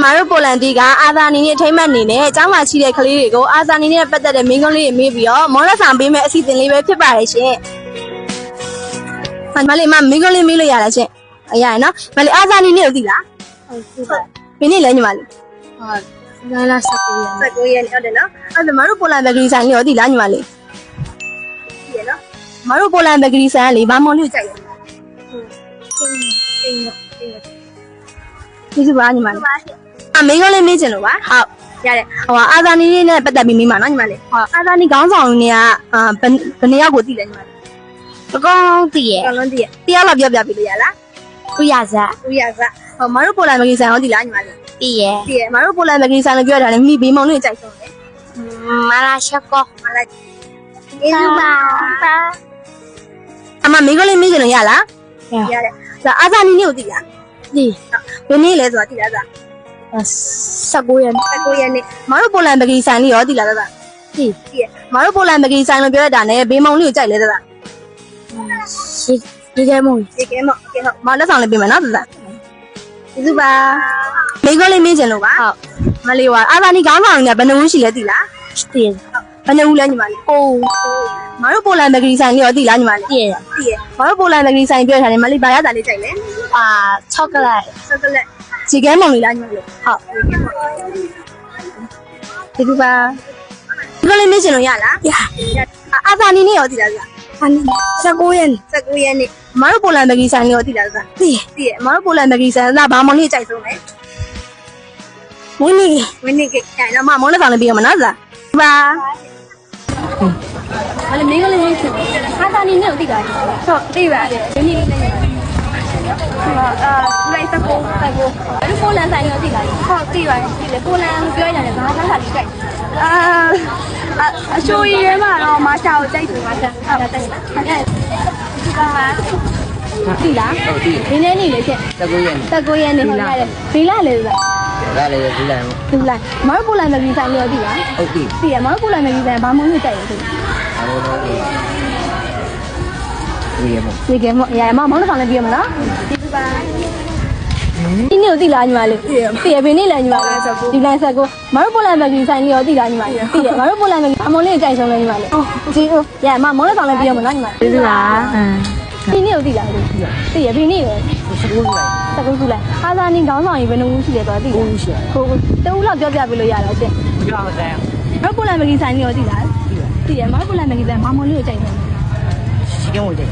မာတို့ပိုလန်တီကအာသာနီနဲ့ထိမ့်မှတ်နေနဲ့အเจ้าမှာရှိတဲ့ကလေးတွေကိုအာသာနီနဲ့ပတ်သက်တဲ့မိန်းကလေးတွေမေးပြီးတော့မော်လက်ဆောင်ပေးမဲ့အစီအစဉ်လေးပဲဖြစ်ပါတယ်ရှင်။မလေးမမိန်းကလေးမေးလို့ရလားရှင်။ရရနော်။မလေးအာသာနီနဲ့ကိုသိလား။ဟုတ်ပါ။ဘယ်နေ့လဲညီမလေး။ဟုတ်။ဒါလား19ရက်ဟုတ်တယ်နော်။အဲ့ဒါမတို့ပိုလန်ဘက်ကလေးဆိုင်လေးကိုသိလားညီမလေး။သိရနော်။မတို့ပိုလန်ဘက်ကလေးဆိုင်ကလေဘာမော်လေးကိုကြိုက်လဲ။ကျေးဇူးပါညီမလေးမင်းကလေးမေးချင်လို့ပါဟုတ်ရတယ်ဟိုအာသာနီလေးနဲ့ပတ်သက်ပြီးမေးမှာနော်ညီမလေးဟုတ်အာသာနီခေါင်းဆောင်နေကဘယ်နှစ်ယောက်ကိုသိလဲညီမလေးအကောင်သိရဲ့အကောင်သိရဲ့တရားလောက်ပြောပြပေးလို့ရလားဦးရဇက်ဟိုမတို့ပိုလန်မဂီဆိုင်ဟောသိလားညီမလေးသိရဲ့မတို့ပိုလန်မဂီဆိုင်လို့ပြောတာလေမိဘေးမောင်လေးကြိုက်ဆုံးတယ်မာလာချက်ကောမာလာကျေးဇူးပါအမမင်းကလေးမေးချင်လို့ရလားရတယ်ဒါအာသာနီလေးကိုသိလားဒီဘယ်နေ့လဲဆိုတာသိလားသား19ရက်နေ့မတို့ပိုလန်ပကီဆိုင်လေးရောသိလားသားသိရဲ့မတို့ပိုလန်ပကီဆိုင်လို့ပြောရတာနဲ့ဘေးမောင်လေးကိုကြိုက်လဲသားရေခဲမောင်မလက်ဆောင်လေးပေးမယ်နော်သားကျေးဇူးပါမိန်းကလေးမေးချင်လို့ပါဟုတ်မလေးဝါအာသာနီခေါင်းဆောင်နေဘယ်နှဦးရှိလဲသိလားသိရဲ့ဘယ်နှဦးလဲညီမလေးကိုမတို့ပိုလန်ပကီဆိုင်လေးရောသိလားညီမလေးသိရဲ့မတို့ပိုလန်ပကီဆိုင်ပြောထားတယ်မလေးဘာရတာလေးကြိုက်လဲချောကလက်ခြေကဲမောင်လေးလားညီမလေးဟုတ်ဒီကူပါဒီလိုလေးမေးချင်လို့ရလားရအာသာနီနဲ့ရောသိလားဗျာ19ရက်နေ့မတို့ပိုလန်ပကီဆိုင်လေးရောသိလားဗျာသိရဲ့မတို့ပိုလန်ပကီဆိုင်ကဘာမောင်လေးကြိုက်ဆုံးလဲဝင်းနေကအဲ့တော့မောင်လေးဆောင်လေးပြီးရမနော်ဗျာပါအဲ့လေမင်းကလေးမေးချင်အာသာနီနဲ့ရောသိလားဟုတ်သိပါတယ်ဒီနေ့လေးလိုက်ပိုလန်ဆိုင်ရောသိလားဟုတ်သိပါတယ်ဒီလေပိုလန်ပြောရတယ်ဘာသာလေးကြိုက်အချိုးရည်မှာတော့မာချာကိုကြိုက်တယ်မာချာဟုတ်တယ်ဟုတ်တယ်ဒီကမှာသိလားဟုတ်သိဒီနေ့နေလေချက်19ရက်နေ့ဟုတ်ရတယ်ဒီလားလေလားဒါလည်းဒီလားဒီလားမတို့ပိုလန်မဂီဆိုင်ရောသိလားဟုတ်သိရမတို့ပိုလန်မဂီဆိုင်ဘာမှမကြိုက်ဘူးဒီကမောရမမောင်လည်းဆောင်လည်းပြရမလားဒီပါဒီနေ့သိလားညီမလေးသိရဘယ်နေ့လဲညီမလေးဒီလိုင်းဆက်ကိုမတို့ပိုလန်ဘက်ကဆိုင်လေးရောသိလားညီမလေးသိရမတို့ပိုလန်ဘက်အမောင်လေးကြိုက်ဆုံးလဲညီမလေးဒီရမမောင်လည်းဆောင်လည်းပြရမလားညီမလေးသိလားဒီနေ့သိလားသိရဘယ်နေ့လဲ19ခုလိုက်အာသာနီခေါင်းဆောင်ကြီးဘယ်နှဦးရှိလဲတော့သိလားဟိုတဦးလောက်ပြောပြပေးလို့ရလားရှင်ပြောပါစမ်းမတို့ပိုလန်ဘက်ကဆိုင်လေးရောသိလားသိရမတို့ပိုလန်ဘက်ကဆိုင်မောင်လေးကိုကြိုက်ဆုံး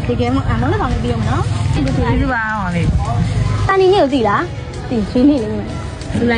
ဒီကဲမအမောင်လည်းဆောင်လည်းပြရမနော်ကျေးဇူးပါဟောလေးတာနီနေ့ကိုသိလားသိဒီနေ့လေးညီမ